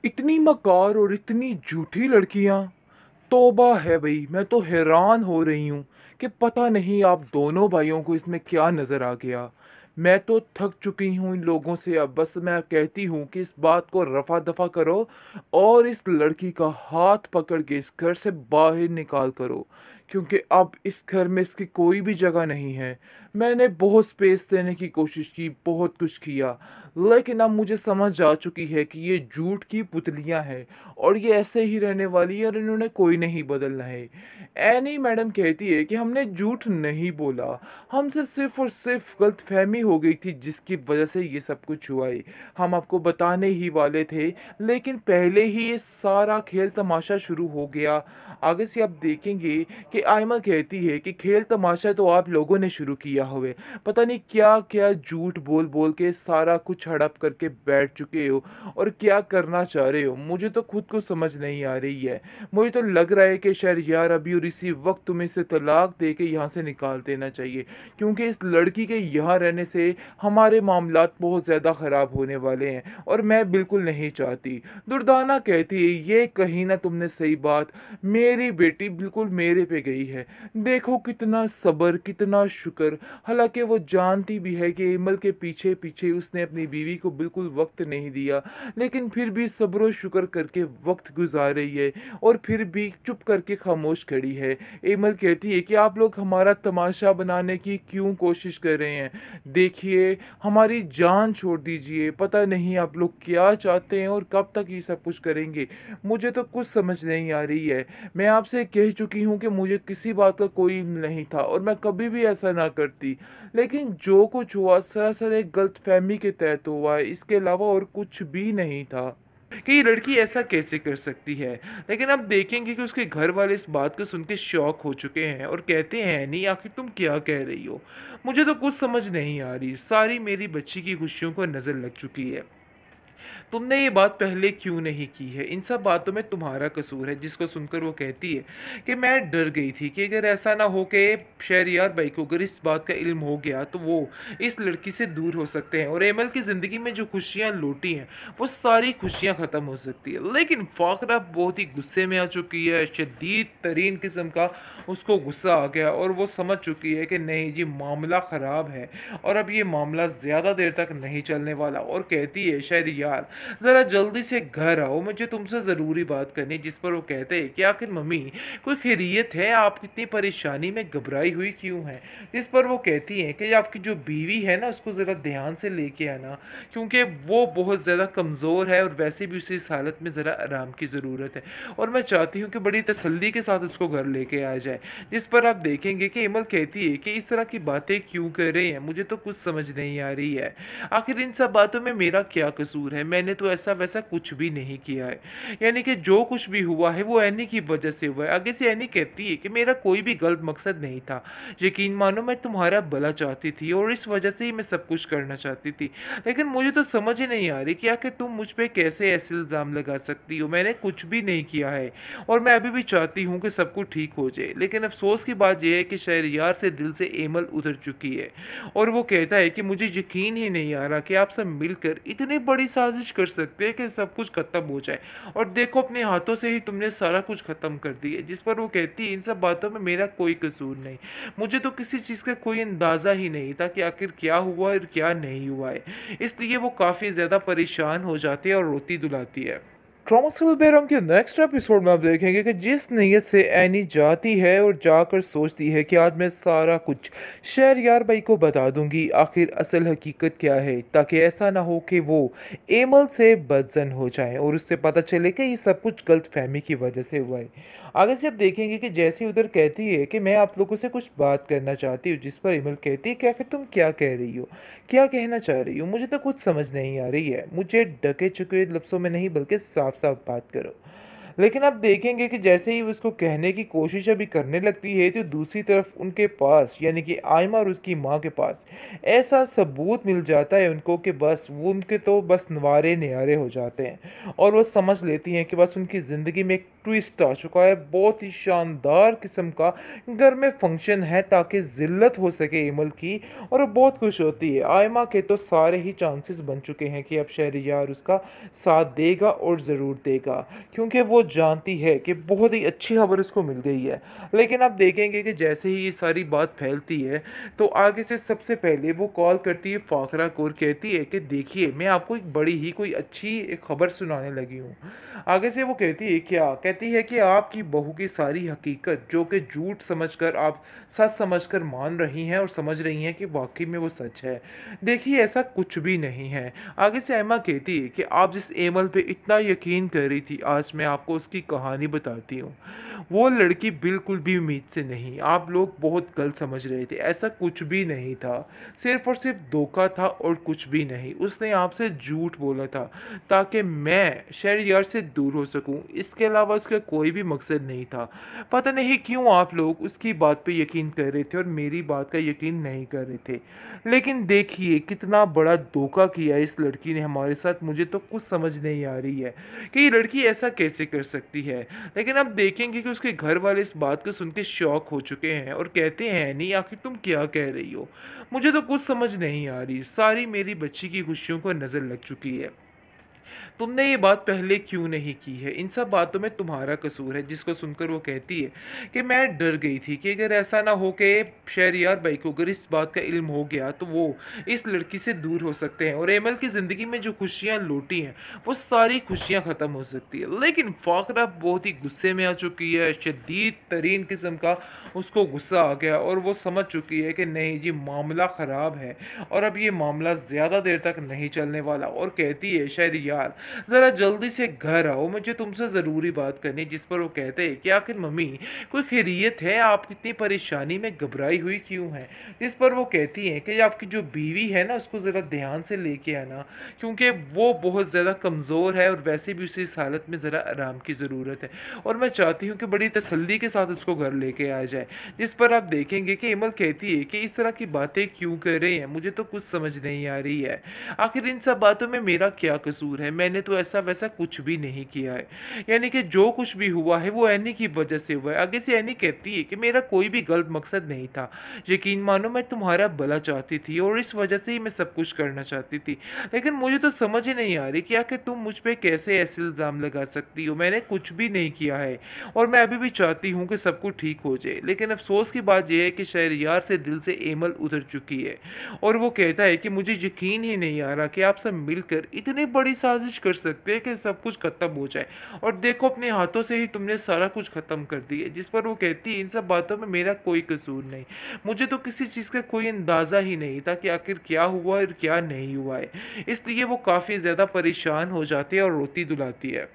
इतनी मकार और इतनी झूठी लड़कियां। तौबा है भाई, मैं तो हैरान हो रही हूँ कि पता नहीं आप दोनों भाइयों को इसमें क्या नजर आ गया। मैं तो थक चुकी हूँ इन लोगों से। अब बस मैं कहती हूँ कि इस बात को रफा दफा करो और इस लड़की का हाथ पकड़ के इस घर से बाहर निकाल करो, क्योंकि अब इस घर में इसकी कोई भी जगह नहीं है। मैंने बहुत स्पेस देने की कोशिश की, बहुत कुछ किया, लेकिन अब मुझे समझ आ चुकी है कि ये झूठ की पुतलियां हैं और ये ऐसे ही रहने वाली है और इन्होंने कोई नहीं बदलना है। एनी मैडम कहती है कि हमने झूठ नहीं बोला, हमसे सिर्फ और सिर्फ गलतफहमी हो गई थी जिसकी वजह से ये सब कुछ हुआ है। हम आपको बताने ही वाले थे, लेकिन पहले ही ये सारा खेल तमाशा शुरू हो गया। आगे से आप देखेंगे कि आयमा कहती है कि खेल तमाशा तो आप लोगों ने शुरू किया हुए, पता नहीं क्या क्या झूठ बोल बोल के सारा कुछ हड़प करके बैठ चुके हो और क्या करना चाह रहे हो, मुझे तो खुद को समझ नहीं आ रही है। मुझे तो लग रहा है कि शायद यार अभी और इसी वक्त तुम्हें इसे तलाक दे के यहाँ से निकाल देना चाहिए, क्योंकि इस लड़की के यहाँ रहने से हमारे मामलात बहुत ज़्यादा ख़राब होने वाले हैं और मैं बिल्कुल नहीं चाहती। दुर्दाना कहती है ये कही ना तुमने सही बात, मेरी बेटी बिल्कुल मेरे पे गई है। देखो कितना सब्र, कितना शुक्र। हालांकि वो जानती भी है कि इमल के पीछे पीछे उसने अपनी बीवी को बिल्कुल वक्त नहीं दिया, लेकिन फिर भी सब्र और शुक्र करके वक्त गुजार रही है और फिर भी चुप करके खामोश खड़ी है। इमल कहती है कि आप लोग हमारा तमाशा बनाने की क्यों कोशिश कर रहे हैं? देखिए, हमारी जान छोड़ दीजिए। पता नहीं आप लोग क्या चाहते हैं और कब तक ये सब कुछ करेंगे, मुझे तो कुछ समझ नहीं आ रही है। मैं आपसे कह चुकी हूँ कि मुझे किसी बात का कोई नहीं था और मैं कभी भी ऐसा ना करती, लेकिन जो कुछ हुआ सरासर एक गलतफहमी के तहत हुआ है, इसके अलावा और कुछ भी नहीं था कि ये लड़की ऐसा कैसे कर सकती है। लेकिन अब देखेंगे कि उसके घर वाले इस बात को सुन के शॉक हो चुके हैं और कहते हैं नहीं आखिर तुम क्या कह रही हो, मुझे तो कुछ समझ नहीं आ रही, सारी मेरी बच्ची की खुशियों को नज़र लग चुकी है। तुमने ये बात पहले क्यों नहीं की है? इन सब बातों में तुम्हारा कसूर है। जिसको सुनकर वो कहती है कि मैं डर गई थी कि अगर ऐसा ना हो कि शहरियार भाई को अगर इस बात का इल्म हो गया तो वो इस लड़की से दूर हो सकते हैं और एमएल की ज़िंदगी में जो खुशियाँ लौटी हैं वो सारी खुशियाँ ख़त्म हो सकती है। लेकिन फाकरा बहुत ही गुस्से में आ चुकी है, शदीद तरीन किस्म का उसको गुस्सा आ गया और वो समझ चुकी है कि नहीं जी मामला ख़राब है और अब ये मामला ज़्यादा देर तक नहीं चलने वाला। और कहती है शायद यार ज़रा जल्दी से घर आओ, मुझे तुमसे ज़रूरी बात करनी है। जिस पर वो कहते हैं कि आखिर मम्मी कोई खैरियत है, आप इतनी परेशानी में घबराई हुई क्यों हैं? जिस पर वो कहती हैं कि आपकी जो बीवी है ना उसको ज़रा ध्यान से लेके आना, क्योंकि वो बहुत ज़्यादा कमज़ोर है और वैसे भी उसे इस हालत में ज़रा आराम की ज़रूरत है और मैं चाहती हूँ कि बड़ी तसल्ली के साथ उसको घर लेके आ जाए। जिस पर आप देखेंगे कि इमल कहती है कि इस तरह की बातें क्यों कर रहे हैं, मुझे तो कुछ समझ नहीं आ रही है। आखिर इन सब बातों में मेरा क्या कसूर है? मैंने तो ऐसा वैसा कुछ भी नहीं किया है। यानी कि जो कुछ भी हुआ है वो एनी की वजह से हुआ है। आगे से एनी कहती है कि मेरा कोई भी गलत मकसद नहीं था। यकीन मानो मैं तुम्हारा भला चाहती थी और इस वजह से ही मैं सब कुछ करना चाहती थी। लेकिन मुझे तो समझ ही नहीं आ रही कि आखिर तुम मुझ पे कैसे ऐसे इल्ज़ाम लगा सकती हो? मैंने कुछ भी नहीं किया है और मैं अभी भी चाहती हूँ कि सब कुछ ठीक हो जाए। लेकिन अफ़सोस की बात ये है कि शहरयार से दिल से एमल उतर चुकी है और वो कहता है कि मुझे यकीन ही नहीं आ रहा कि आप सब मिलकर इतनी बड़ी साजिश कर सकते हैं कि सब कुछ खत्म हो जाए और देखो अपने हाथों से ही तुमने सारा कुछ खत्म कर दिया। जिस पर वो कहती है इन सब बातों में मेरा कोई कसूर नहीं, मुझे तो किसी चीज़ का कोई अंदाज़ा ही नहीं था कि आखिर क्या हुआ और क्या नहीं हुआ है। इसलिए वो काफ़ी ज़्यादा परेशान हो जाती है और रोती दुलाती है। ट्रॉमस बेरम के नेक्स्ट एपिसोड में आप देखेंगे कि जिस नीयत से एनी जाती है और जाकर सोचती है कि आज मैं सारा कुछ शहरयार भाई को बता दूंगी आखिर असल हकीकत क्या है, ताकि ऐसा ना हो कि वो एमल से बदजन हो जाए और उससे पता चले कि ये सब कुछ गलत फहमी की वजह से हुआ है। आगे से आप देखेंगे कि जैसे उधर कहती है कि मैं आप लोगों से कुछ बात करना चाहती हूँ, जिस पर इमल कहती है कि आखिर तुम क्या कह रही हो, क्या कहना चाह रही हो? मुझे तो कुछ समझ नहीं आ रही है, मुझे ढके चुके लफ्ज़ों में नहीं बल्कि साफ साफ बात करो। लेकिन आप देखेंगे कि जैसे ही वो उसको कहने की कोशिश अभी करने लगती है, तो दूसरी तरफ उनके पास यानी कि आयमा और उसकी माँ के पास ऐसा सबूत मिल जाता है उनको कि बस वो उनके तो बस नवारे नियारे हो जाते हैं और वो समझ लेती हैं कि बस उनकी ज़िंदगी में एक ट्विस्ट आ चुका है, बहुत ही शानदार किस्म का घर में फंक्शन है ताकि ज़िल्लत हो सके एमल की। और वो बहुत खुश होती है। आयमा के तो सारे ही चांसेस बन चुके हैं कि अब शहरयार उसका साथ देगा और ज़रूर देगा, क्योंकि वो जानती है कि बहुत ही अच्छी खबर उसको मिल गई है। लेकिन आप देखेंगे कि जैसे ही ये सारी बात फैलती है, तो आगे से सबसे पहले वो कॉल करती है फाखरा को और कहती है कि देखिए, मैं आपको एक बड़ी ही कोई अच्छी एक खबर सुनाने लगी हूँ। आगे से वो कहती है क्या? कहती है कि आपकी बहू की सारी हकीकत जो कि झूठ समझकर आप सच समझकर मान रही हैं और समझ रही हैं कि वाक़ई में वो सच है। देखिए, ऐसा कुछ भी नहीं है। आगे से एम्मा कहती है कि आप जिस एमल पे इतना यकीन कर रही थी, आज मैं आपको उसकी कहानी बताती हूँ। वो लड़की बिल्कुल भी उम्मीद से नहीं, आप लोग बहुत गलत समझ रहे थे, ऐसा कुछ भी नहीं था। सिर्फ़ और सिर्फ़ धोखा था और कुछ भी नहीं। उसने आपसे झूठ बोला था ताकि मैं शहरयार से दूर हो सकूँ। इसके अलावा उसका कोई भी मकसद नहीं था। पता नहीं क्यों आप लोग उसकी बात पे यकीन कर रहे थे और मेरी बात का यकीन नहीं कर रहे थे। लेकिन देखिए, कितना बड़ा धोखा किया इस लड़की ने हमारे साथ, मुझे तो कुछ समझ नहीं आ रही है कि ये लड़की ऐसा कैसे कर सकती है। लेकिन अब देखेंगे कि उसके घर वाले इस बात को सुन के शॉक हो चुके हैं और कहते हैं, नहीं आखिर तुम क्या कह रही हो? मुझे तो कुछ समझ नहीं आ रही। सारी मेरी बच्ची की खुशियों को नज़र लग चुकी है। तुमने ये बात पहले क्यों नहीं की है? इन सब बातों में तुम्हारा कसूर है। जिसको सुनकर वो कहती है कि मैं डर गई थी कि अगर ऐसा ना हो कि शहरयार भाई को अगर इस बात का इल्म हो गया तो वो इस लड़की से दूर हो सकते हैं और एमल की ज़िंदगी में जो खुशियाँ लौटी हैं वो सारी खुशियाँ ख़त्म हो सकती है। लेकिन फ़ाखरा बहुत ही गुस्से में आ चुकी है, शदीद तरीन किस्म का उसको गुस्सा आ गया और वो समझ चुकी है कि नहीं जी, मामला ख़राब है और अब ये मामला ज़्यादा देर तक नहीं चलने वाला। और कहती है, शहरयार ज़रा जल्दी से घर आओ, मुझे तुमसे ज़रूरी बात करनी। जिस पर वो कहते हैं कि आखिर मम्मी, कोई खैरियत है? आप इतनी परेशानी में घबराई हुई क्यों हैं? जिस पर वो कहती हैं कि आपकी जो बीवी है ना, उसको ज़रा ध्यान से लेके आना, क्योंकि वो बहुत ज़्यादा कमज़ोर है और वैसे भी उसे इस हालत में ज़रा आराम की ज़रूरत है और मैं चाहती हूँ कि बड़ी तसल्ली के साथ उसको घर लेके आ जाए। जिस पर आप देखेंगे कि इमल कहती है कि इस तरह की बातें क्यों कर रहे हैं, मुझे तो कुछ समझ नहीं आ रही है। आखिर इन सब बातों में मेरा क्या कसूर है? मैंने तो ऐसा वैसा कुछ भी नहीं किया है। यानी कि जो कुछ भी हुआ है वो एनी की वजह से हुआ है। आगे से एनी कहती है कि मेरा कोई भी गलत मकसद नहीं था। यकीन मानो, मैं तुम्हारा भला चाहती थी और इस वजह से ही मैं सब कुछ करना चाहती थी। लेकिन मुझे तो समझ ही नहीं आ रही कि आखिर तुम मुझ पे कैसे ऐसे इल्ज़ाम लगा सकती हो? मैंने कुछ भी नहीं किया है और मैं अभी भी चाहती हूँ कि सब कुछ ठीक हो जाए। लेकिन अफ़सोस की बात ये है कि शहरयार से दिल से एमल उतर चुकी है और वो कहता है कि मुझे यकीन ही नहीं आ रहा कि आप सब मिलकर इतनी बड़ी साजिश कर सकते हैं कि सब कुछ ख़त्म हो जाए और देखो, अपने हाथों से ही तुमने सारा कुछ ख़त्म कर दिया। जिस पर वो कहती है, इन सब बातों में मेरा कोई कसूर नहीं। मुझे तो किसी चीज़ का कोई अंदाज़ा ही नहीं था कि आखिर क्या हुआ और क्या नहीं हुआ है। इसलिए वो काफ़ी ज़्यादा परेशान हो जाती है और रोती-धुलाती है।